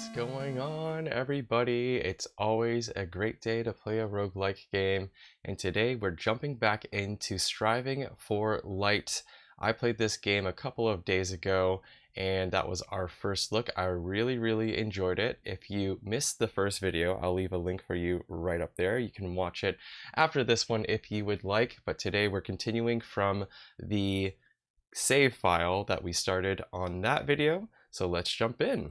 What's going on, everybody? It's always a great day to play a roguelike game, and today we're jumping back into Striving for Light. I played this game a couple of days ago, and that was our first look. I really enjoyed it. If you missed the first video, I'll leave a link for you right up there. You can watch it after this one if you would like, but today we're continuing from the save file that we started on that video, so let's jump in.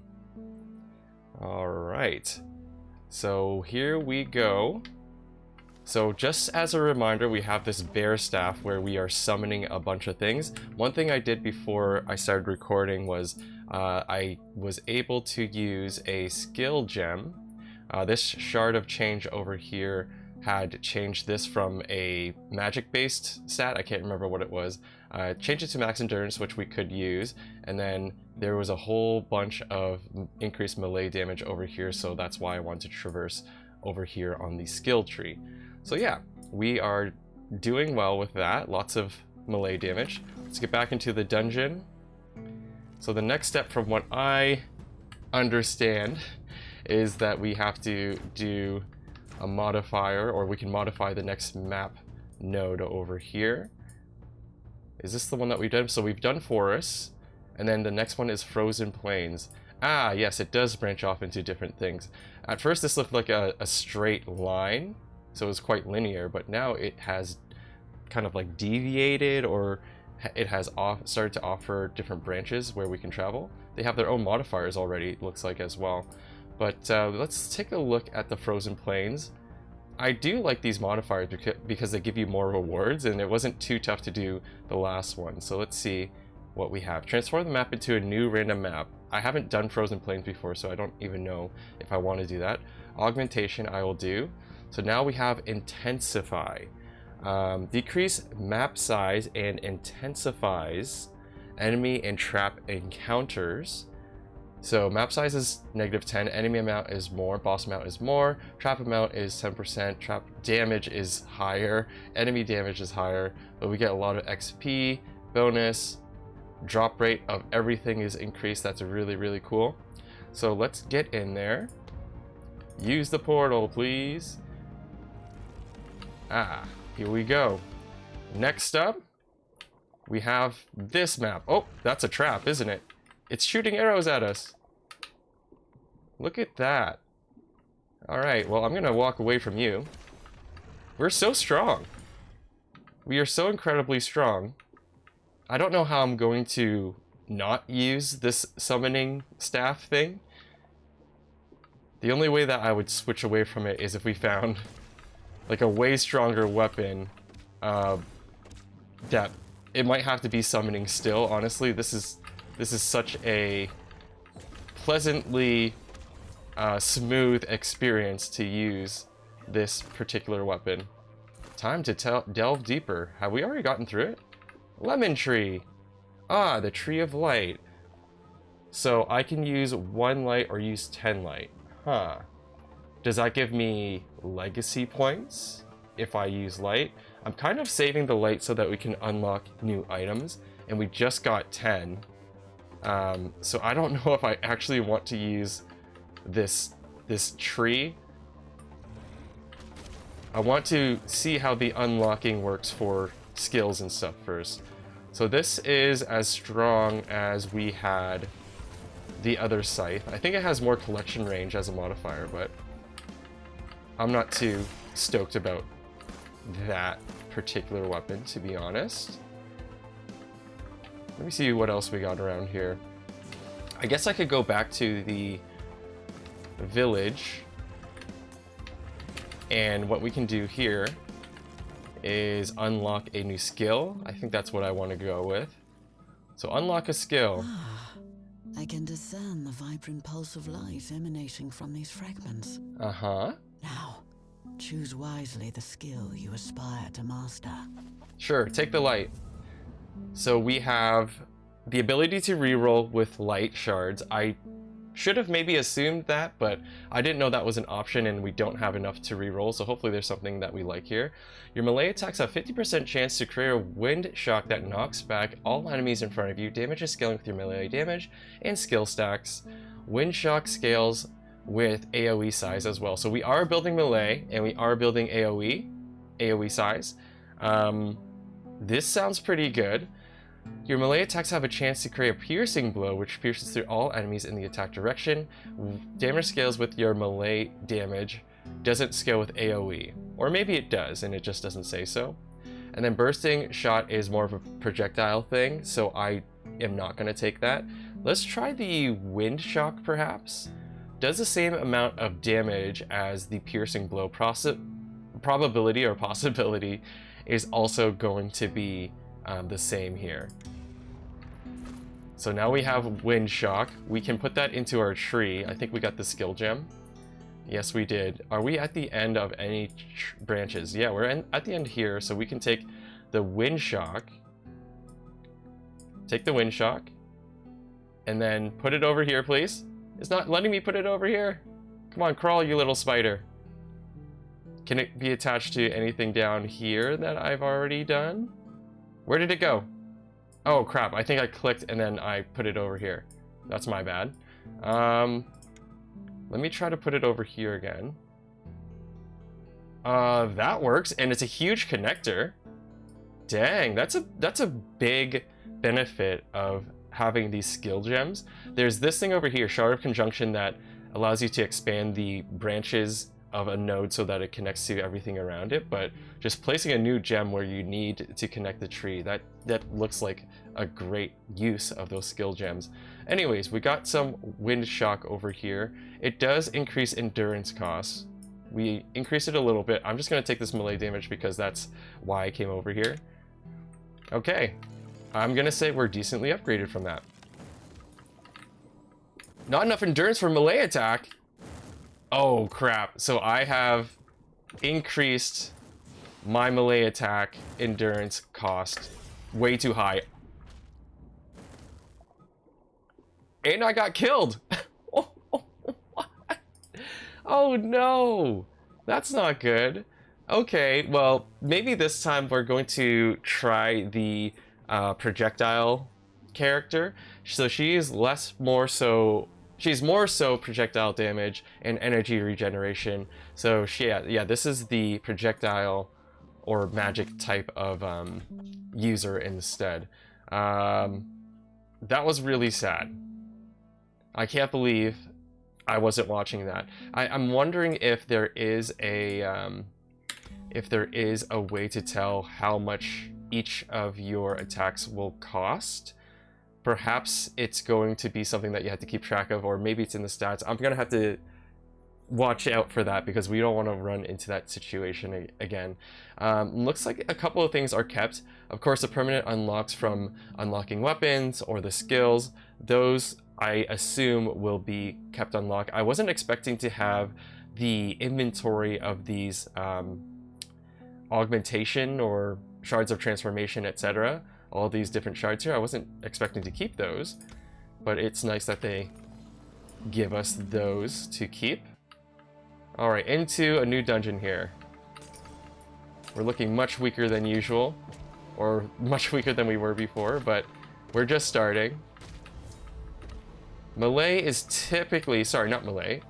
Alright, so here we go. So just as a reminder, we have this bear staff where we are summoning a bunch of things. One thing I did before I started recording was I was able to use a skill gem. This shard of change over here had changed this from a magic based stat, I can't remember what it was, changed it to max endurance, which we could use, and then there was a whole bunch of increased melee damage over here, so that's why I wanted to traverse over here on the skill tree. So yeah, we are doing well with that, lots of melee damage. Let's get back into the dungeon. So the next step, from what I understand, is that we have to do a modifier, or we can modify the next map node over here. Is this the one that we've done? So we've done forests, and then the next one is frozen plains. Ah, yes, it does branch off into different things. At first this looked like a straight line, so it was quite linear, but now it has kind of like deviated, or it has started to offer different branches where we can travel. They have their own modifiers already, it looks like, as well. But let's take a look at the frozen plains. I do like these modifiers because they give you more rewards, and it wasn't too tough to do the last one. So let's see what we have. Transform the map into a new random map. I haven't done frozen plains before, so I don't even know if I want to do that. Augmentation I will do. So now we have intensify. Decrease map size and intensifies enemy and trap encounters. So map size is -10, enemy amount is more, boss amount is more, trap amount is 10%, trap damage is higher, enemy damage is higher, but we get a lot of XP bonus. Drop rate of everything is increased. That's really cool. So let's get in there. Use the portal, please. Ah, here we go. Next up, we have this map. Oh, that's a trap, isn't it? It's shooting arrows at us. Look at that. Alright, well, I'm gonna walk away from you. We're so strong. We are so incredibly strong. I don't know how I'm going to not use this summoning staff thing. The only way that I would switch away from it is if we found like a way stronger weapon that it might have to be summoning still. Honestly, this is such a pleasantly smooth experience to use this particular weapon. Time to delve deeper. Have we already gotten through it? Lemon tree. Ah, the tree of light. So I can use 1 light or use 10 light. Huh. Does that give me legacy points if I use light? I'm kind of saving the light so that we can unlock new items, and we just got 10. So I don't know if I actually want to use this tree. I want to see how the unlocking works for skills and stuff first. So this is as strong as we had the other scythe. I think it has more collection range as a modifier, but I'm not too stoked about that particular weapon, to be honest. Let me see what else we got around here. I guess I could go back to the village, and what we can do here is unlock a new skill. I think that's what I want to go with. So unlock a skill. I can discern the vibrant pulse of life emanating from these fragments. Uh-huh. Now, choose wisely the skill you aspire to master. Sure, take the light. So we have the ability to reroll with light shards. I should have maybe assumed that, but I didn't know that was an option and we don't have enough to reroll, so hopefully there's something that we like here. Your melee attacks have 50% chance to create a wind shock that knocks back all enemies in front of you. Damage is scaling with your melee damage and skill stacks. Wind shock scales with AoE size as well. So we are building melee and we are building AoE size. This sounds pretty good. Your melee attacks have a chance to create a piercing blow, which pierces through all enemies in the attack direction. Damage scales with your melee damage, doesn't scale with AoE. Or maybe it does, and it just doesn't say so. And then bursting shot is more of a projectile thing, so I am not going to take that. Let's try the wind shock, perhaps. Does the same amount of damage as the piercing blow. Probability or possibility is also going to be the same here. So now we have wind shock. We can put that into our tree. I think we got the skill gem. Yes, we did. Are we at the end of any branches? Yeah, we're at the end here, so we can take the wind shock. Take the wind shock. And then put it over here, please. It's not letting me put it over here. Come on, crawl, you little spider. Can it be attached to anything down here that I've already done? Where did it go? Oh crap, I think I clicked and then I put it over here. That's my bad. Let me try to put it over here again. That works, and it's a huge connector. Dang, that's a big benefit of having these skill gems. There's this thing over here, Shard of Conjunction, that allows you to expand the branches of a node so that it connects to everything around it, but just placing a new gem where you need to connect the tree, that looks like a great use of those skill gems. Anyways, we got some wind shock over here. It does increase endurance costs. We increase it a little bit. I'm just going to take this melee damage because that's why I came over here. Okay, I'm going to say we're decently upgraded from that. Not enough endurance for melee attack. Oh crap, so I have increased my melee attack endurance cost way too high. And I got killed! Oh no! That's not good. Okay, well, maybe this time we're going to try the projectile character. So she's more so projectile damage and energy regeneration. So yeah, this is the projectile or magic type of user instead. That was really sad. I can't believe I wasn't watching that. I'm wondering if there is a way to tell how much each of your attacks will cost. Perhaps it's going to be something that you have to keep track of, or maybe it's in the stats. I'm going to have to watch out for that because we don't want to run into that situation again. Looks like a couple of things are kept. Of course, the permanent unlocks from unlocking weapons or the skills, those I assume will be kept unlocked. I wasn't expecting to have the inventory of these augmentation or shards of transformation, etc. All these different shards here. I wasn't expecting to keep those, but it's nice that they give us those to keep. Alright, into a new dungeon here. We're looking much weaker than usual, or much weaker than we were before, but we're just starting. Melee is typically, sorry, not melee,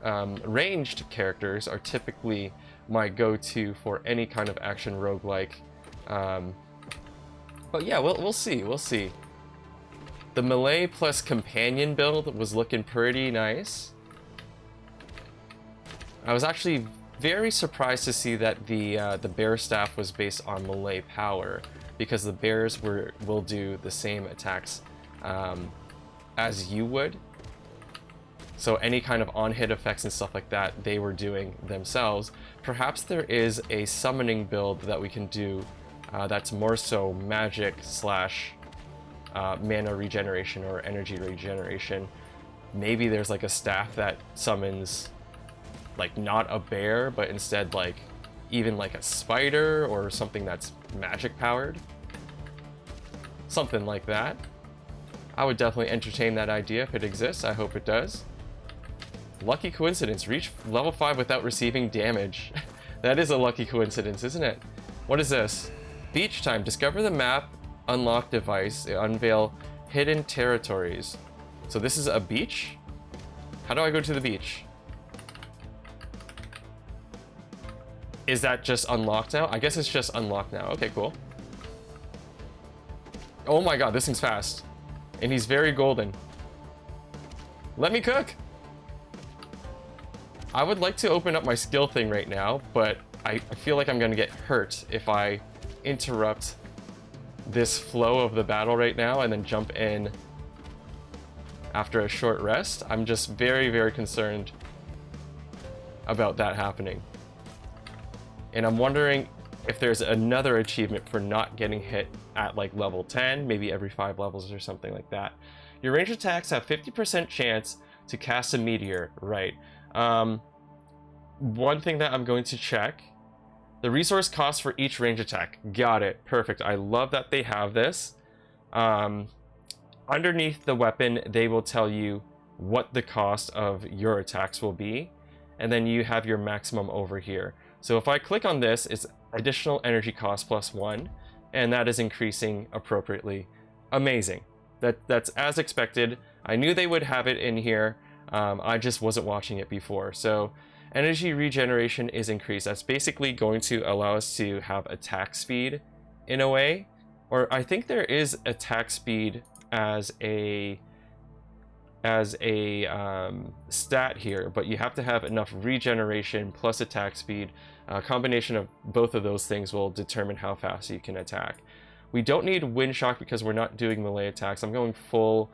ranged characters are typically my go-to for any kind of action roguelike. But yeah, we'll see. The melee plus companion build was looking pretty nice. I was actually very surprised to see that the bear staff was based on melee power, because the bears will do the same attacks as you would. So any kind of on-hit effects and stuff like that, they were doing themselves. Perhaps there is a summoning build that we can do that's more so magic slash mana regeneration or energy regeneration. Maybe there's like a staff that summons like not a bear, but instead like even like a spider or something that's magic powered. Something like that. I would definitely entertain that idea if it exists. I hope it does. Lucky coincidence. Reach level 5 without receiving damage. That is a lucky coincidence, isn't it? What is this? Beach time. Discover the map, unlock device, unveil hidden territories. So this is a beach? How do I go to the beach? Is that just unlocked now? I guess it's just unlocked now. Okay, cool. Oh my god, this thing's fast. And he's very golden. Let me cook! I would like to open up my skill thing right now, but I feel like I'm gonna get hurt if I interrupt this flow of the battle right now and then jump in after a short rest. I'm just very, very concerned about that happening. And I'm wondering if there's another achievement for not getting hit at like level 10, maybe every 5 levels or something like that. Your range attacks have 50% chance to cast a meteor, right? One thing that I'm going to check, the resource cost for each range attack. Got it, perfect. I love that they have this. Underneath the weapon, they will tell you what the cost of your attacks will be, and then you have your maximum over here. So if I click on this, it's additional energy cost +1, and that is increasing appropriately. Amazing. That's as expected. I knew they would have it in here. I just wasn't watching it before. So energy regeneration is increased. That's basically going to allow us to have attack speed in a way. Or I think there is attack speed as a stat here, but you have to have enough regeneration plus attack speed. A combination of both of those things will determine how fast you can attack. We don't need wind shock because we're not doing melee attacks. I'm going full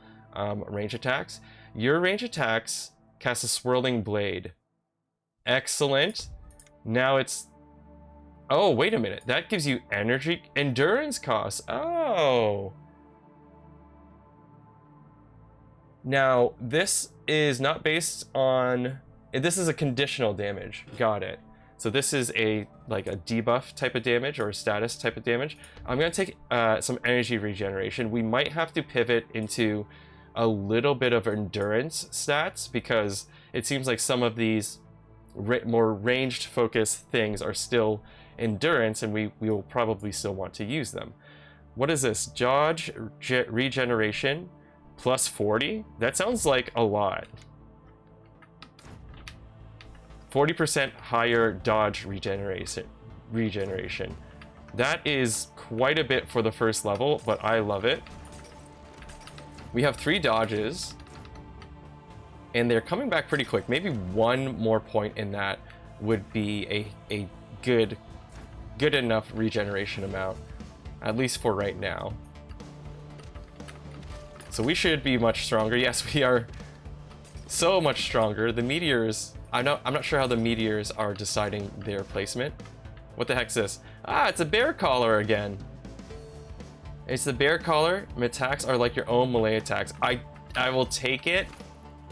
range attacks. Your range attacks cast a swirling blade. Excellent. Now it's... Oh, wait a minute. That gives you energy endurance costs. Oh. Now, this is not based on... This is a conditional damage. Got it. So this is like a debuff type of damage or a status type of damage. I'm going to take some energy regeneration. We might have to pivot into a little bit of endurance stats because it seems like some of these more ranged focused things are still endurance, and we will probably still want to use them. What is this? Dodge regeneration plus 40? That sounds like a lot. 40% higher dodge regeneration. That is quite a bit for the first level, but I love it. We have 3 dodges, and they're coming back pretty quick. Maybe one more point in that would be a good enough regeneration amount, at least for right now. So we should be much stronger. Yes, we are so much stronger. The meteors, I'm not sure how the meteors are deciding their placement. What the heck's this? Ah, it's a bear collar again. It's the bear collar. Attacks are like your own melee attacks. I will take it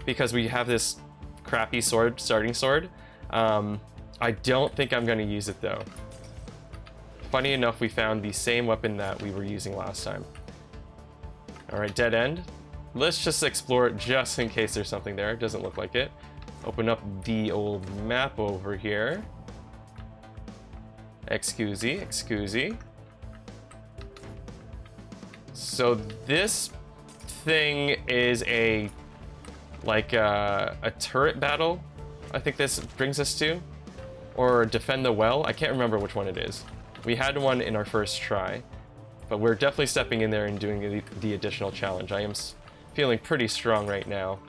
because we have this crappy sword, starting sword. I don't think I'm going to use it though. Funny enough, we found the same weapon that we were using last time. All right, dead end. Let's just explore it just in case there's something there. It doesn't look like it. Open up the old map over here. Excusey. So this thing is a turret battle, I think this brings us to, or defend the well. I can't remember which one it is. We had one in our first try, but we're definitely stepping in there and doing the additional challenge. I am feeling pretty strong right now,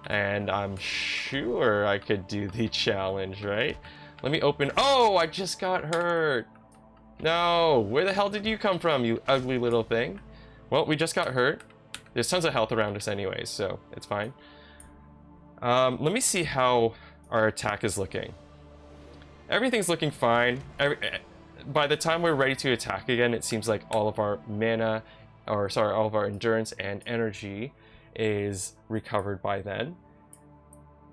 and I'm sure I could do the challenge, right? Let me open. Oh, I just got hurt. No, where the hell did you come from, you ugly little thing? Well, we just got hurt. There's tons of health around us anyways, so it's fine. Let me see how our attack is looking. Everything's looking fine. By the time we're ready to attack again, it seems like all of our mana, or sorry, all of our endurance and energy is recovered by then.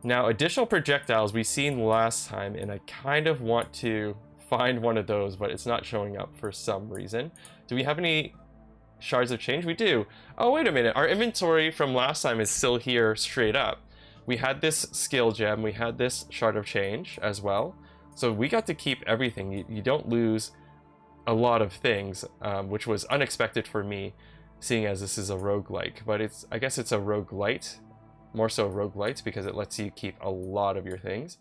Now, additional projectiles we've seen last time, and I kind of want to find one of those, but it's not showing up for some reason. Do we have any shards of change? We do. Oh, wait a minute. Our inventory from last time is still here straight up. we had this skill gem, we had this shard of change as well. So we got to keep everything. You don't lose a lot of things, which was unexpected for me, seeing as this is a roguelike. But I guess it's a roguelite, more so roguelite, because it lets you keep a lot of your things.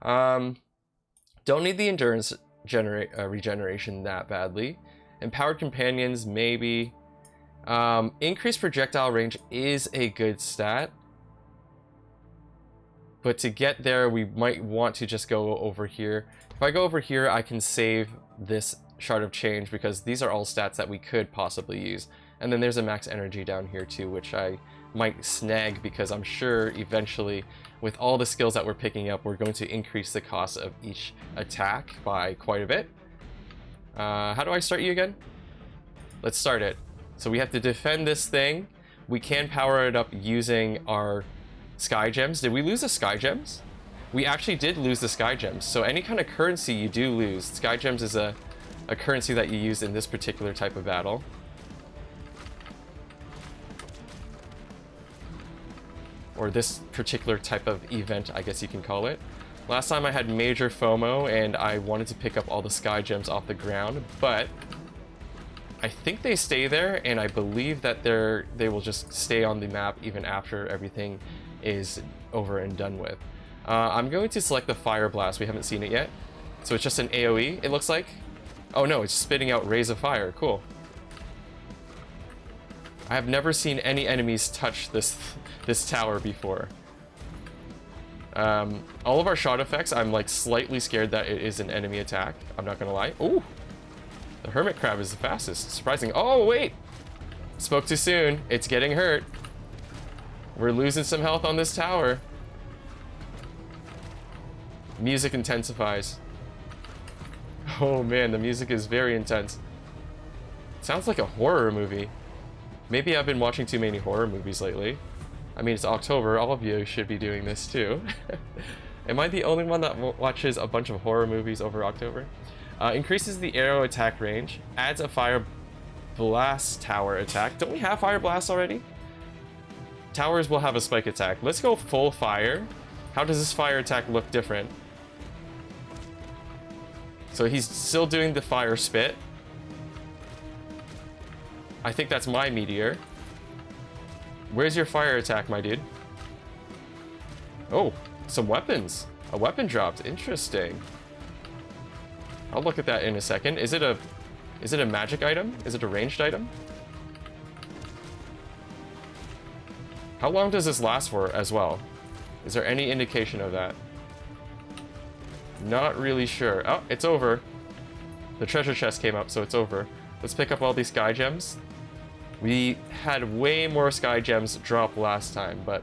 Don't need the endurance regeneration that badly. Empowered companions, maybe. Increased projectile range is a good stat. But to get there, we might want to just go over here. If I go over here, I can save this shard of change because these are all stats that we could possibly use. And then there's a max energy down here too, which I might snag because I'm sure eventually with all the skills that we're picking up, we're going to increase the cost of each attack by quite a bit. How do I start you again? Let's start it. So we have to defend this thing. We can power it up using our sky gems. Did we lose the sky gems? We actually did lose the sky gems. So any kind of currency you do lose. Sky gems is a currency that you use in this particular type of battle. Or this particular type of event, I guess you can call it. Last time I had major FOMO and I wanted to pick up all the sky gems off the ground, but I think they stay there, and I believe that they will just stay on the map even after everything is over and done with. I'm going to select the Fire Blast. We haven't seen it yet. So it's just an AoE, it looks like. Oh no, it's spitting out rays of fire. Cool. I have never seen any enemies touch this tower before. All of our shot effects, I'm like slightly scared that it is an enemy attack. I'm not gonna lie. Ooh! The hermit crab is the fastest. Surprising. Oh, wait! Spoke too soon. It's getting hurt. We're losing some health on this tower. Music intensifies. Oh man, the music is very intense. Sounds like a horror movie. Maybe I've been watching too many horror movies lately. I mean, it's October. All of you should be doing this too. Am I the only one that watches a bunch of horror movies over October? Increases the arrow attack range. Adds a fire blast tower attack. Don't we have fire blast already? Towers will have a spike attack. Let's go full fire. How does this fire attack look different? So he's still doing the fire spit. I think that's my meteor. Where's your fire attack, my dude? Oh, some weapons. A weapon dropped. Interesting. I'll look at that in a second. Is it a magic item? Is it a ranged item? How long does this last for as well? Is there any indication of that? Not really sure. Oh, it's over. The treasure chest came up, so it's over. Let's pick up all these sky gems. We had way more sky gems drop last time, but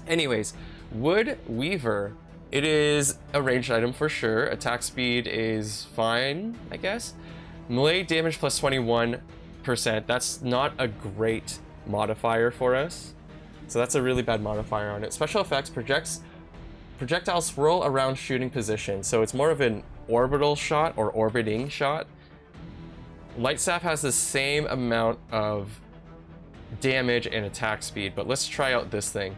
anyways, Wood Weaver. It is a ranged item for sure. Attack speed is fine, I guess. Melee damage plus 21%. That's not a great modifier for us. So that's a really bad modifier on it. Special effects, projectiles swirl around shooting position. So it's more of an orbital shot or orbiting shot. Light Staff has the same amount of damage and attack speed, but let's try out this thing.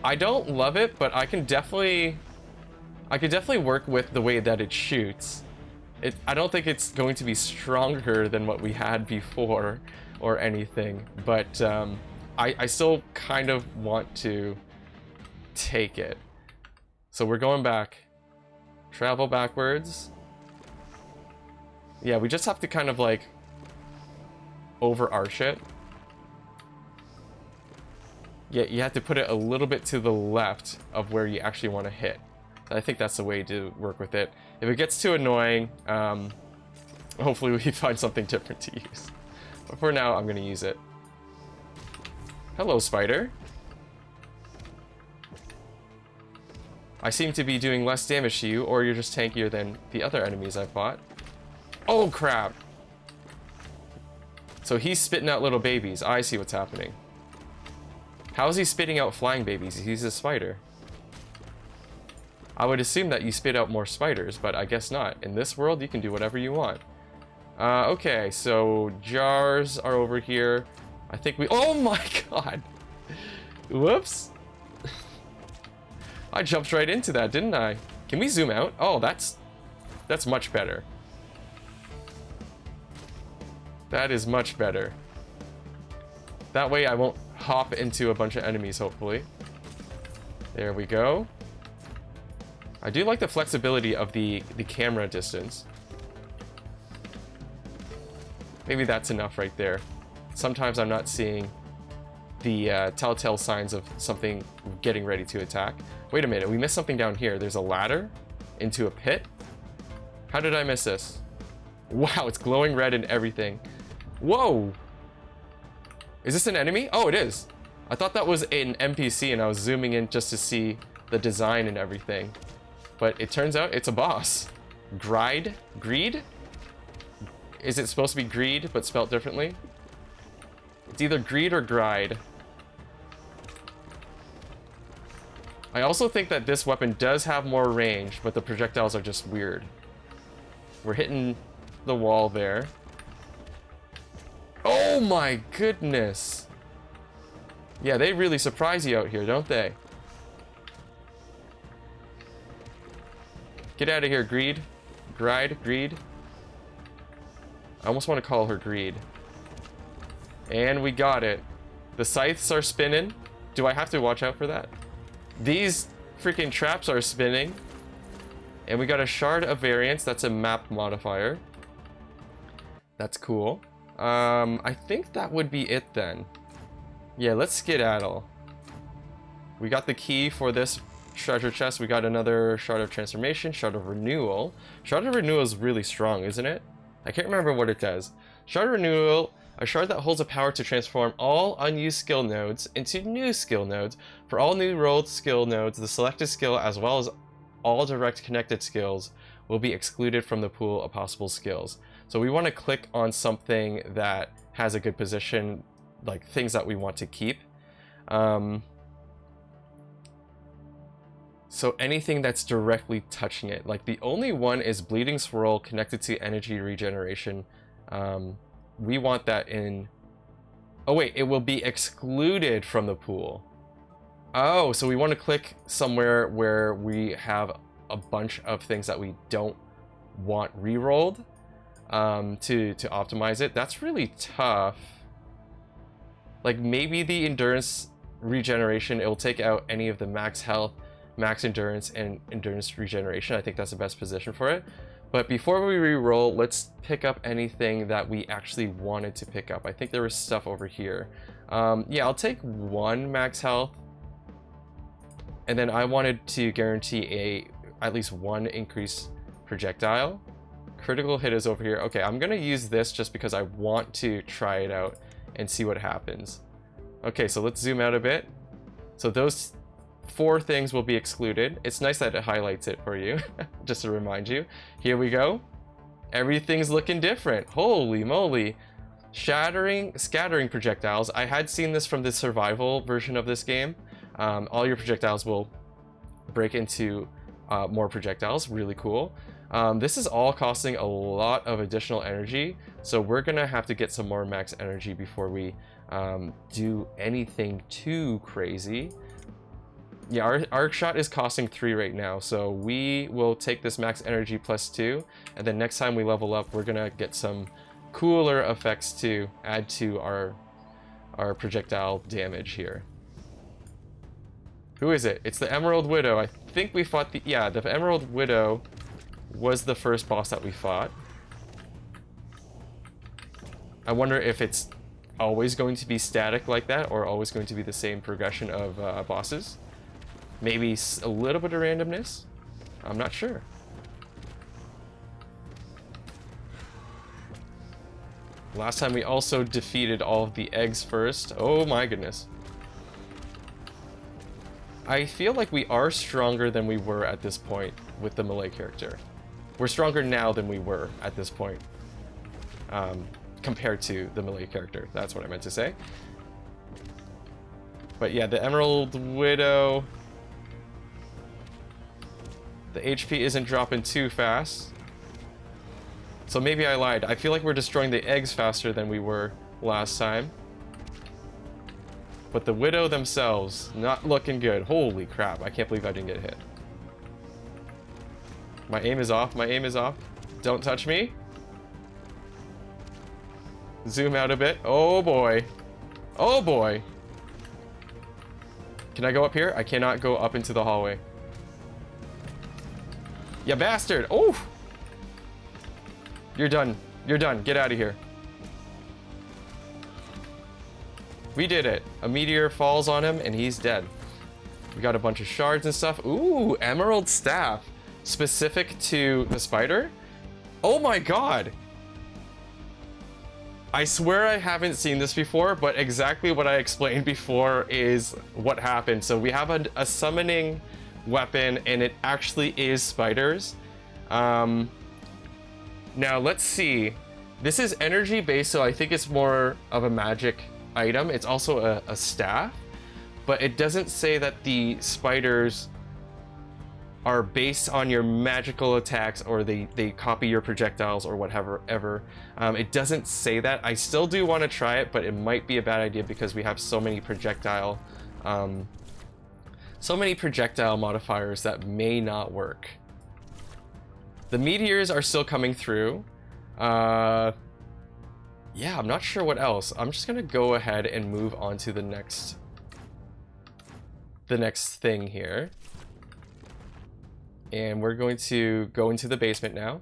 I don't love it, but I could definitely work with the way that it shoots. I don't think it's going to be stronger than what we had before or anything, but I still kind of want to take it. So we're going back. Travel backwards. Yeah, we just have to kind of like overarch it. Yeah, you have to put it a little bit to the left of where you actually want to hit. I think that's the way to work with it. If it gets too annoying, hopefully we find something different to use. But for now, I'm going to use it. Hello, spider. I seem to be doing less damage to you, or you're just tankier than the other enemies I've fought. Oh, crap. So he's spitting out little babies. I see what's happening. How is he spitting out flying babies? He's a spider. I would assume that you spit out more spiders, but I guess not. In this world, you can do whatever you want. Okay, so jars are over here. I think we... Oh my god! Whoops. I jumped right into that, didn't I? Can we zoom out? Oh, that's much better. That is much better. That way I won't hop into a bunch of enemies, hopefully. There we go. I do like the flexibility of the camera distance. Maybe that's enough right there. Sometimes I'm not seeing the telltale signs of something getting ready to attack. Wait a minute, we missed something down here. There's a ladder into a pit. How did I miss this? Wow, it's glowing red and everything. Whoa! Is this an enemy? Oh, it is. I thought that was an NPC and I was zooming in just to see the design and everything. But it turns out it's a boss. Greed? Is it supposed to be greed, but spelled differently? It's either greed or gride. I also think that this weapon does have more range, but the projectiles are just weird. We're hitting the wall there. Oh my goodness! Yeah, they really surprise you out here, don't they? Get out of here, Greed. Greed. I almost want to call her Greed. And we got it. The scythes are spinning. Do I have to watch out for that? These freaking traps are spinning. And we got a shard of variance. That's a map modifier. That's cool. I think that would be it then. Yeah, let's skedaddle. We got the key for this treasure chest. We got another shard of transformation, shard of renewal. Shard of renewal is really strong, isn't it? I can't remember what it does. Shard of renewal, a shard that holds a power to transform all unused skill nodes into new skill nodes. For all new rolled skill nodes, the selected skill as well as all direct connected skills will be excluded from the pool of possible skills. So we want to click on something that has a good position, like things that we want to keep. So anything that's directly touching it. Like the only one is Bleeding Swirl connected to energy regeneration. We want that in... Oh wait, it will be excluded from the pool. Oh, so we want to click somewhere where we have a bunch of things that we don't want re-rolled to optimize it. That's really tough. Like maybe the endurance regeneration, it will take out any of the max health, max endurance, and endurance regeneration. I think that's the best position for it. But before we re-roll, let's pick up anything that we actually wanted to pick up. I think there was stuff over here. Yeah, I'll take 1 max health. And then I wanted to guarantee at least 1 increased projectile. Critical hit is over here. Okay, I'm gonna use this just because I want to try it out and see what happens. Okay, so let's zoom out a bit. So those 4 things will be excluded. It's nice that it highlights it for you, just to remind you. Here we go. Everything's looking different. Holy moly. Scattering projectiles. I had seen this from the survival version of this game. All your projectiles will break into more projectiles. Really cool. This is all costing a lot of additional energy, so we're gonna have to get some more max energy before we do anything too crazy. Yeah, our arc shot is costing 3 right now, so we will take this max energy plus 2, and then next time we level up, we're gonna get some cooler effects to add to our projectile damage here. Who is it? It's the Emerald Widow. I think we fought the... Yeah, the Emerald Widow was the first boss that we fought. I wonder if it's always going to be static like that, or always going to be the same progression of bosses. Maybe a little bit of randomness. I'm not sure. Last time we also defeated all of the eggs first. Oh my goodness. I feel like we are stronger than we were at this point with the melee character. We're stronger now than we were at this point. Compared to the melee character. That's what I meant to say. But yeah, the Emerald Widow... The HP isn't dropping too fast. So maybe I lied. I feel like we're destroying the eggs faster than we were last time. But the Widow themselves, not looking good. Holy crap, I can't believe I didn't get hit. My aim is off, my aim is off. Don't touch me. Zoom out a bit. Oh boy. Oh boy. Can I go up here? I cannot go up into the hallway. You bastard! Oh! You're done. You're done. Get out of here. We did it. A meteor falls on him and he's dead. We got a bunch of shards and stuff. Ooh, emerald staff. Specific to the spider? Oh my god! I swear I haven't seen this before, but exactly what I explained before is what happened. So we have a summoning weapon and it actually is spiders. Now let's see. This is energy based, so I think it's more of a magic item. It's also a staff, but it doesn't say that the spiders are based on your magical attacks or they copy your projectiles or whatever ever. It doesn't say that. I still do want to try it, but it might be a bad idea because we have so many projectile modifiers that may not work. The meteors are still coming through. Yeah, I'm not sure what else. I'm just gonna go ahead and move on to the next thing here. And we're going to go into the basement now.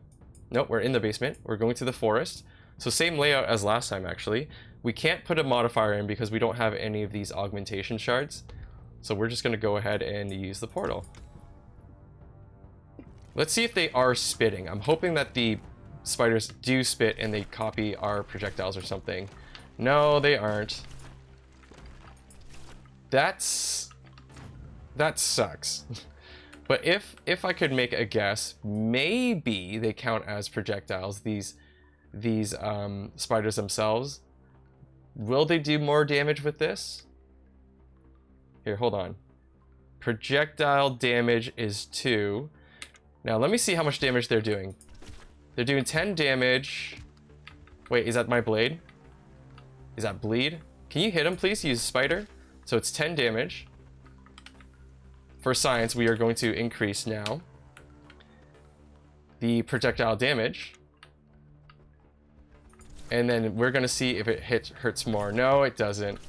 Nope, we're in the basement. We're going to the forest. So same layout as last time, actually. We can't put a modifier in because we don't have any of these augmentation shards. So we're just going to go ahead and use the portal. Let's see if they are spitting. I'm hoping that the spiders do spit and they copy our projectiles or something. No, they aren't. That sucks. But if I could make a guess, maybe they count as projectiles, these spiders themselves. Will they do more damage with this? Here, hold on. Projectile damage is 2. Now let me see how much damage they're doing. They're doing 10 damage. Wait, is that my blade? Is that bleed? Can you hit him, please? Use spider. So it's 10 damage. For science, we are going to increase now the projectile damage. And then we're going to see if it hurts more. No, it doesn't.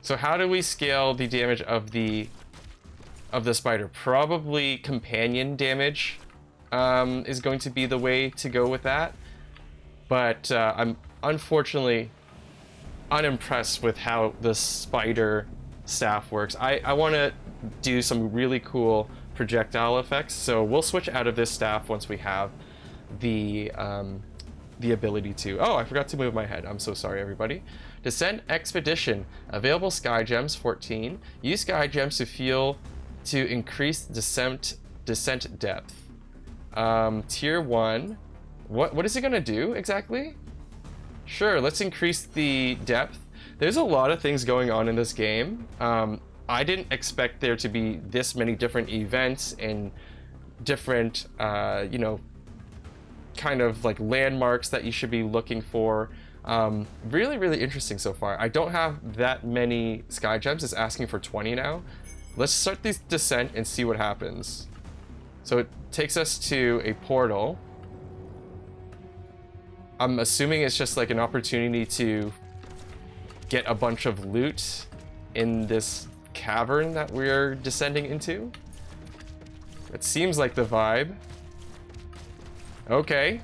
So how do we scale the damage of the spider? Probably companion damage is going to be the way to go with that. But I'm unfortunately unimpressed with how the spider staff works. I want to do some really cool projectile effects, so we'll switch out of this staff once we have the ability to. Oh, I forgot to move my head. I'm so sorry, everybody. Descent Expedition. Available sky gems 14. Use sky gems to increase descent depth. Tier 1. What is it gonna do exactly? Sure, let's increase the depth. There's a lot of things going on in this game. I didn't expect there to be this many different events and different, you know, kind of like landmarks that you should be looking for. Really, really interesting so far. I don't have that many sky gems. It's asking for 20 now. Let's start this descent and see what happens. So it takes us to a portal. I'm assuming it's just like an opportunity to get a bunch of loot in this cavern that we're descending into. It seems like the vibe. Okay.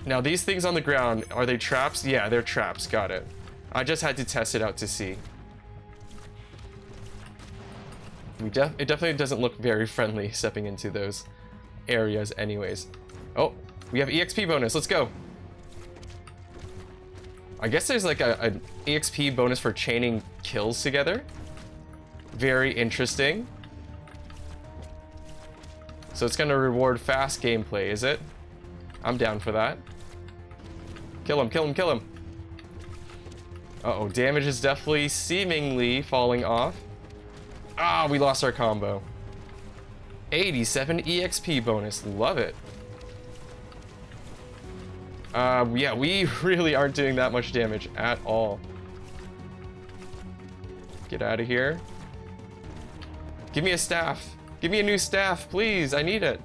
Now these things on the ground, are they traps? Yeah, they're traps. Got it. I just had to test it out to see. It definitely doesn't look very friendly stepping into those areas anyways. Oh, we have EXP bonus. Let's go. I guess there's like an EXP bonus for chaining kills together. Very interesting. So it's gonna reward fast gameplay, is it? I'm down for that. Kill him, kill him, kill him. Uh-oh, damage is definitely seemingly falling off. Ah, we lost our combo. 87 EXP bonus, love it. Yeah, we really aren't doing that much damage at all. Get out of here. Give me a staff. Give me a new staff, please. I need it.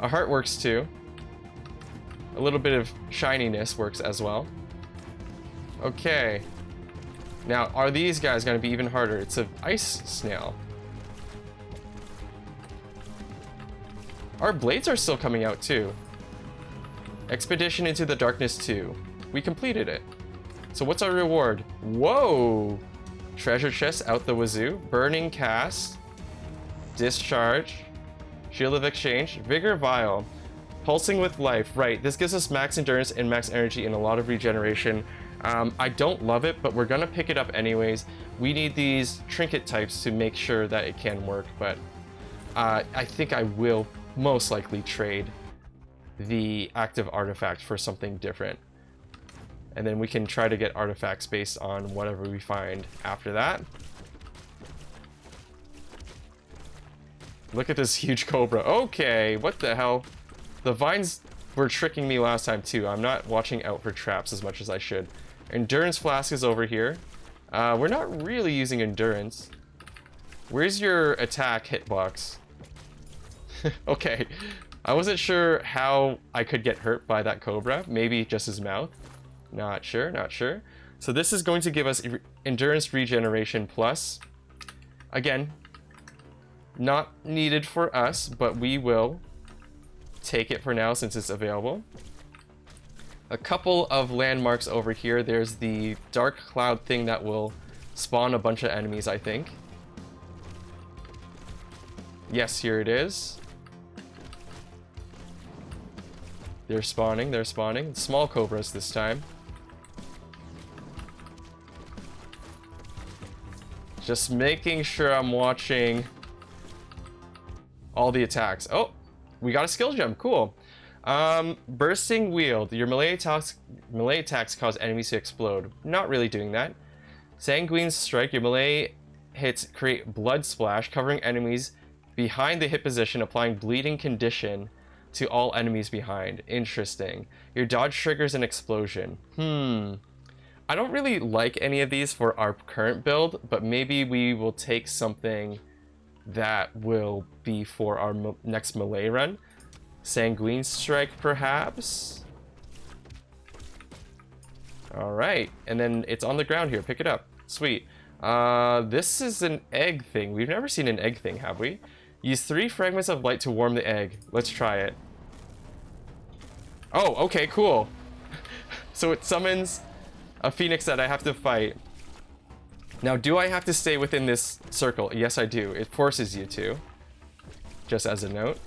A heart works too. A little bit of shininess works as well. Okay. Now, are these guys going to be even harder? It's an ice snail. Our blades are still coming out too. Expedition into the Darkness 2. We completed it. So what's our reward? Whoa! Treasure chest out the wazoo. Burning cast. Discharge. Shield of exchange. Vigor vial. Pulsing with life. Right, this gives us max endurance and max energy and a lot of regeneration. I don't love it, but we're gonna pick it up anyways. We need these trinket types to make sure that it can work, but I think I will most likely trade the active artifact for something different. And then we can try to get artifacts based on whatever we find after that. Look at this huge cobra. Okay, what the hell? The vines were tricking me last time too. I'm not watching out for traps as much as I should. Endurance flask is over here. We're not really using endurance. Where's your attack hitbox? Okay, I wasn't sure how I could get hurt by that cobra. Maybe just his mouth. Not sure, not sure. So this is going to give us endurance regeneration plus. Again, not needed for us, but we will take it for now since it's available. A couple of landmarks over here. There's the dark cloud thing that will spawn a bunch of enemies, I think. Yes, here it is. They're spawning, they're spawning. Small cobras this time. Just making sure I'm watching all the attacks. Oh, we got a skill gem, cool. Bursting wield. Your melee attacks cause enemies to explode. Not really doing that. Sanguine strike. Your melee hits create blood splash, covering enemies behind the hit position, applying bleeding condition to all enemies behind. Interesting. Your dodge triggers an explosion. I don't really like any of these for our current build, but maybe we will take something that will be for our next melee run. Sanguine strike, perhaps? Alright, and then it's on the ground here. Pick it up. Sweet. This is an egg thing. We've never seen an egg thing, have we? Use 3 fragments of light to warm the egg. Let's try it. Oh, okay, cool. So it summons a phoenix that I have to fight. Now, do I have to stay within this circle? Yes, I do. It forces you to. Just as a note.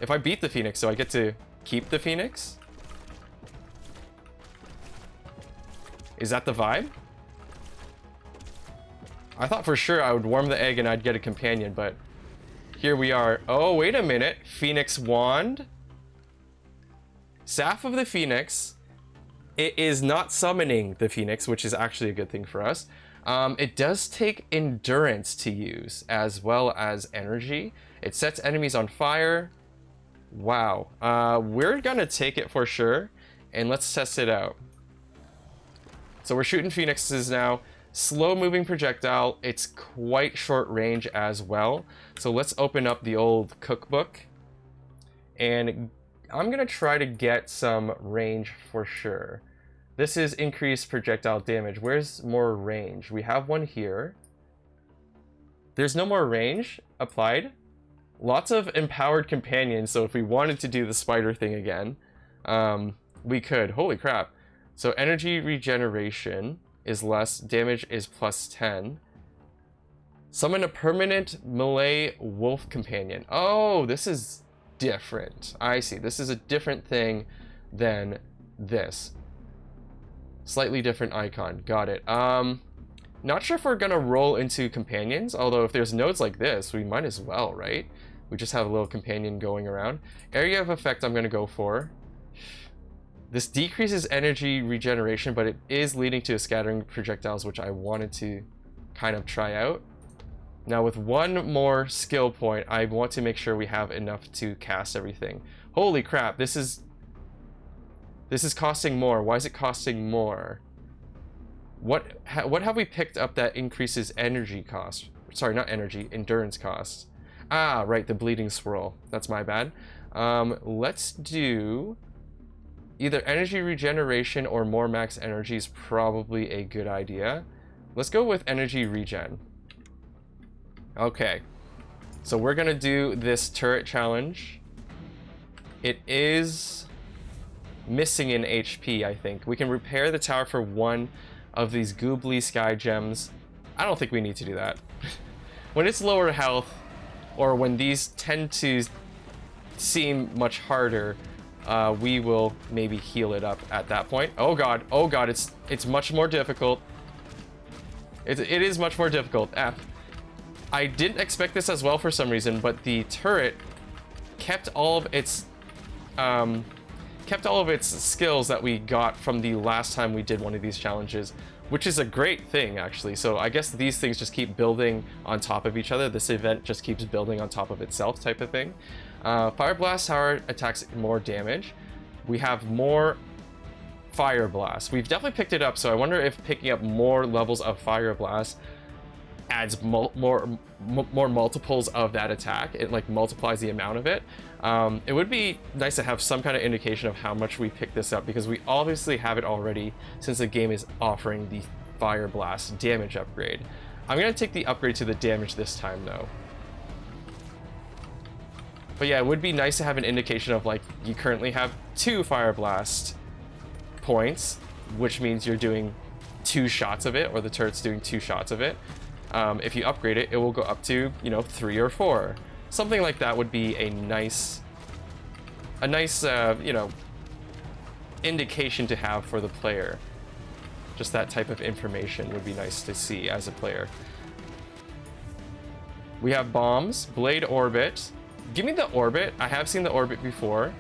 If I beat the phoenix, so I get to keep the phoenix? Is that the vibe? I thought for sure I would warm the egg and I'd get a companion, but here we are. Oh, wait a minute. Phoenix wand. Staff of the Phoenix. It is not summoning the Phoenix, which is actually a good thing for us. It does take endurance to use, as well as energy. It sets enemies on fire. Wow. We're gonna take it for sure, and let's test it out. So we're shooting Phoenixes now. Slow moving projectile. It's quite short range as well. So let's open up the old cookbook. And I'm gonna try to get some range for sure. This is increased projectile damage. Where's more range? We have one here. There's no more range applied. Lots of empowered companions, so if we wanted to do the spider thing again, we could. Holy crap. So energy regeneration is less, damage is plus 10. Summon a permanent melee wolf companion. Oh, this is different. I see. This is a different thing than this. Slightly different icon. Got it. Not sure if we're gonna roll into companions, although if there's nodes like this, we might as well, right? We just have a little companion going around. Area of effect I'm gonna go for. This decreases energy regeneration, but it is leading to scattering projectiles, which I wanted to kind of try out. Now with one more skill point, I want to make sure we have enough to cast everything. Holy crap, this is This is costing more. Why is it costing more? What have we picked up that increases energy cost? Sorry, not energy, endurance costs. Ah, right, the bleeding swirl. That's my bad. Let's do either energy regeneration or more max energy is probably a good idea. Let's go with energy regen. Okay, so we're gonna do this turret challenge. It is missing in HP, I think. We can repair the tower for one of these goobly sky gems. I don't think we need to do that. When it's lower health, or when these tend to seem much harder, we will maybe heal it up at that point. Oh god, it's much more difficult. It is much more difficult. I didn't expect this as well for some reason, but the turret kept all of its skills that we got from the last time we did one of these challenges, which is a great thing actually. So I guess these things just keep building on top of each other. This event just keeps building on top of itself type of thing. Fire Blast Tower attacks more damage. We have more Fire Blast. We've definitely picked it up, so I wonder if picking up more levels of Fire Blast adds more multiples of that attack. It like multiplies the amount of it. It would be nice to have some kind of indication of how much we pick this up, because we obviously have it already since the game is offering the Fire Blast damage upgrade. I'm gonna take the upgrade to the damage this time though. But yeah, it would be nice to have an indication of like, you currently have 2 Fire Blast points, which means you're doing 2 shots of it, or the turret's doing 2 shots of it. If you upgrade it, it will go up to, you know, 3 or 4. Something like that would be a nice, you know, indication to have for the player. Just that type of information would be nice to see as a player. We have bombs, blade orbit. Give me the orbit. I have seen the orbit before.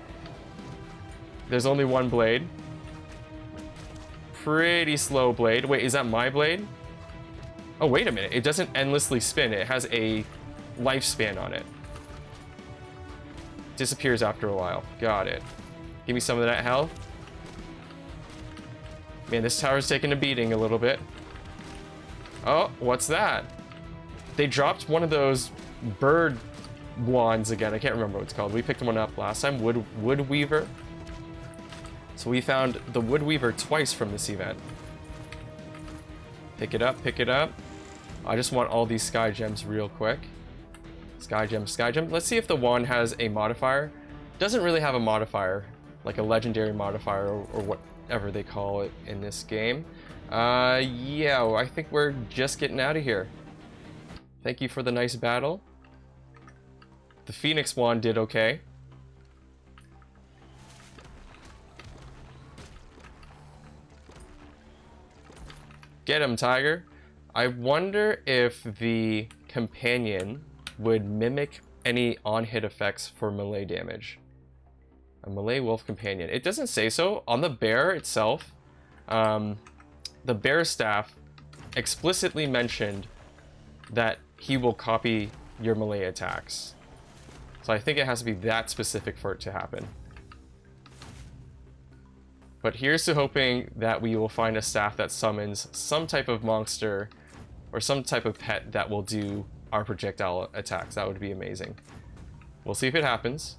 There's only 1 blade. Pretty slow blade. Wait, is that my blade? Oh, wait a minute. It doesn't endlessly spin. It has a lifespan on it. Disappears after a while. Got it. Give me some of that health. Man, this tower's taking a beating a little bit. Oh, what's that? They dropped one of those bird wands again. I can't remember what it's called. We picked one up last time. Wood Weaver. So we found the Wood Weaver twice from this event. Pick it up, pick it up. I just want all these sky gems real quick. Sky gem, sky gem. Let's see if the wand has a modifier. Doesn't really have a modifier, like a legendary modifier or whatever they call it in this game. Yeah, I think we're just getting out of here. Thank you for the nice battle. The Phoenix wand did okay. Get him, Tiger. I wonder if the companion would mimic any on-hit effects for melee damage. A melee wolf companion. It doesn't say so. On the bear itself, the bear staff explicitly mentioned that he will copy your melee attacks. So I think it has to be that specific for it to happen. But here's to hoping that we will find a staff that summons some type of monster or some type of pet that will do our projectile attacks. That would be amazing. We'll see if it happens.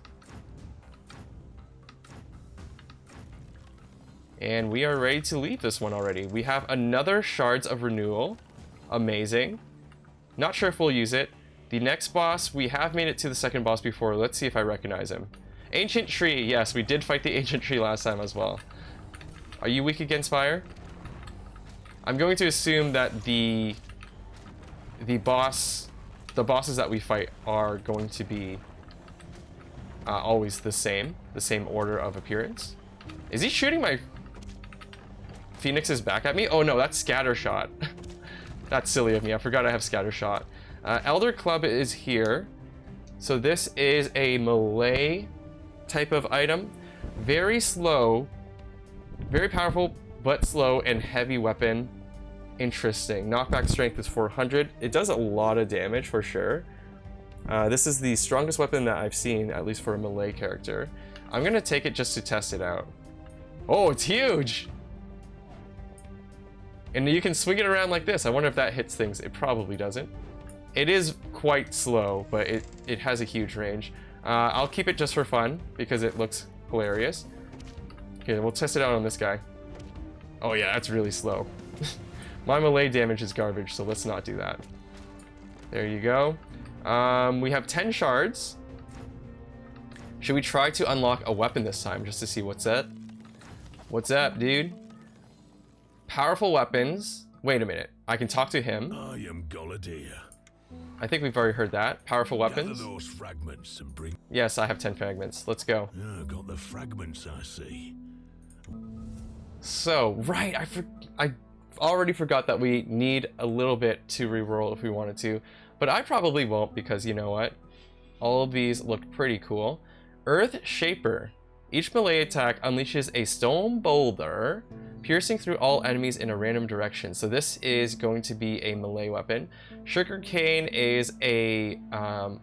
And we are ready to leave this one already. We have another Shards of Renewal. Amazing. Not sure if we'll use it. The next boss, we have made it to the second boss before. Let's see if I recognize him. Ancient Tree. Yes, we did fight the Ancient Tree last time as well. Are you weak against fire? I'm going to assume that the bosses that we fight are going to be always the same order of appearance. Is he shooting my Phoenixes back at me? Oh no, that's Scatter Shot. That's silly of me. I forgot I have Scatter Shot. Elder Club is here. So this is a melee type of item. Very slow. Very powerful, but slow and heavy weapon. Interesting. Knockback strength is 400. It does a lot of damage for sure. This is the strongest weapon that I've seen, at least for a melee character. I'm gonna take it just to test it out. Oh, it's huge! And you can swing it around like this. I wonder if that hits things. It probably doesn't. It is quite slow, but it has a huge range. I'll keep it just for fun because it looks hilarious. Okay, we'll test it out on this guy. Oh yeah, that's really slow. My melee damage is garbage, so let's not do that. There you go. We have 10 shards. Should we try to unlock a weapon this time just to see what's up? What's up, dude? Powerful weapons. Wait a minute. I can talk to him. I am Goladir. I think we've already heard that. Powerful weapons. Gather those fragments and bring. Yes, I have 10 fragments. Let's go. Ah, got the fragments, I see. So, right, I already forgot that we need a little bit to reroll if we wanted to, but I probably won't because you know what? All of these look pretty cool. Earth Shaper. Each melee attack unleashes a stone boulder, piercing through all enemies in a random direction. So this is going to be a melee weapon. Sugarcane is a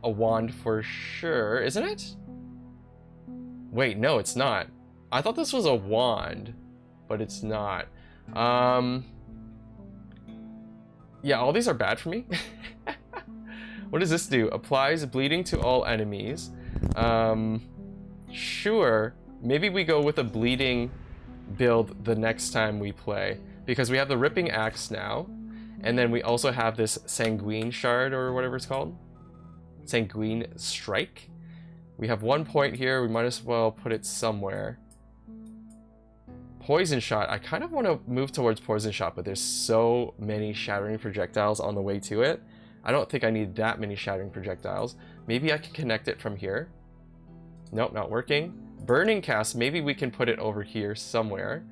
wand for sure, isn't it? Wait, no, it's not. I thought this was a wand, but it's not. Yeah, all these are bad for me. What does this do? Applies bleeding to all enemies. Sure. Maybe we go with a bleeding build the next time we play, because we have the ripping axe now, and then we also have this sanguine shard or whatever it's called. Sanguine strike. We have 1 point here. We might as well put it somewhere. Poison shot. I kind of want to move towards poison shot, but there's so many shattering projectiles on the way to it. I don't think I need that many shattering projectiles. Maybe I can connect it from here. Nope, not working. Burning cast, maybe we can put it over here somewhere.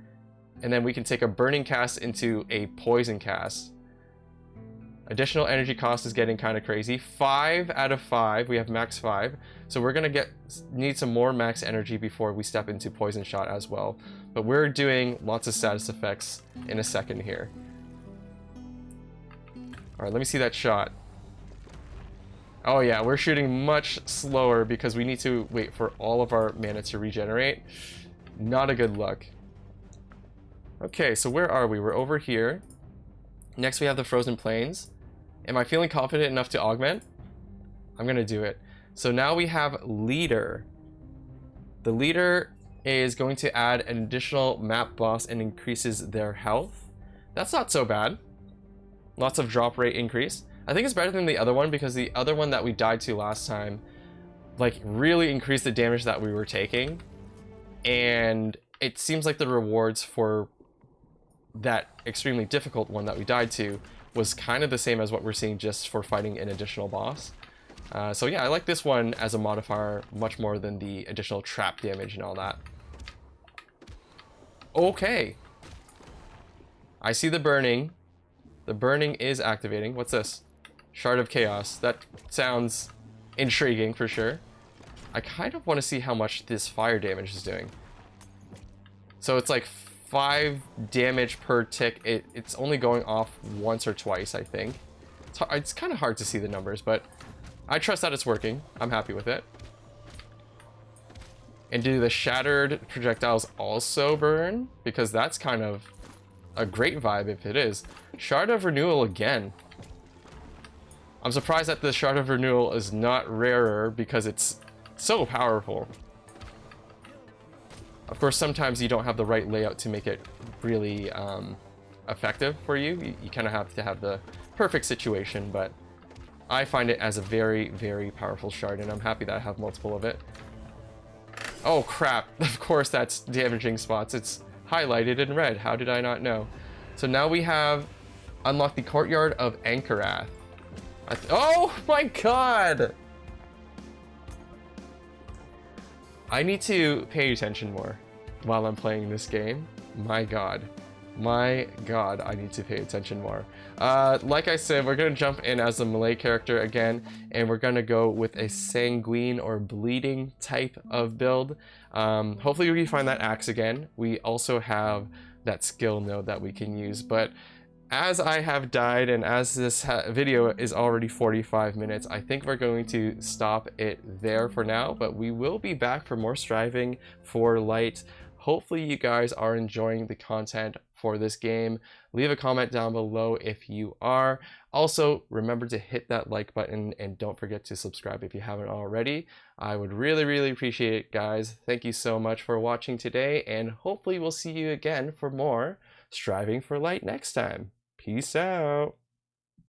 And then we can take a burning cast into a poison cast. Additional energy cost is getting kind of crazy. 5 out of 5, we have max 5. So we're gonna need some more max energy before we step into poison shot as well. But we're doing lots of status effects in a second here. All right, let me see that shot. Oh yeah, we're shooting much slower because we need to wait for all of our mana to regenerate. Not a good look. Okay, so where are we? We're over here. Next we have the Frozen Plains. Am I feeling confident enough to augment? I'm gonna do it. So now we have Leader. The Leader is going to add an additional map boss and increases their health. That's not so bad. Lots of drop rate increase. I think it's better than the other one because the other one that we died to last time like really increased the damage that we were taking, and it seems like the rewards for that extremely difficult one that we died to was kind of the same as what we're seeing just for fighting an additional boss. So yeah, I like this one as a modifier much more than the additional trap damage and all that. Okay. I see the burning. The burning is activating. What's this? Shard of Chaos. That sounds intriguing for sure. I kind of want to see how much this fire damage is doing. So it's like 5 damage per tick. It's only going off once or twice, I think. It's kind of hard to see the numbers, but I trust that it's working. I'm happy with it. And do the shattered projectiles also burn? Because that's kind of a great vibe if it is. Shard of Renewal again. I'm surprised that the Shard of Renewal is not rarer because it's so powerful. Of course, sometimes you don't have the right layout to make it really effective for you. You kind of have to have the perfect situation, but I find it as a very, very powerful shard, and I'm happy that I have multiple of it. Oh crap, of course that's damaging spots. It's highlighted in red. How did I not know? So now we have unlocked the Courtyard of Ankorath. Oh my god! I need to pay attention more while I'm playing this game. My god. My god, I need to pay attention more. Like I said, we're gonna jump in as a melee character again, and we're gonna go with a sanguine or bleeding type of build. Hopefully we find that axe again. We also have that skill node that we can use, but as I have died and as this video is already 45 minutes, I think we're going to stop it there for now, but we will be back for more striving for light. hopefully you guys are enjoying the content for this game. Leave a comment down below if you are. Also, remember to hit that like button and don't forget to subscribe if you haven't already. I would really appreciate it, guys. Thank you so much for watching today, and hopefully we'll see you again for more Striving for Light next time. Peace out.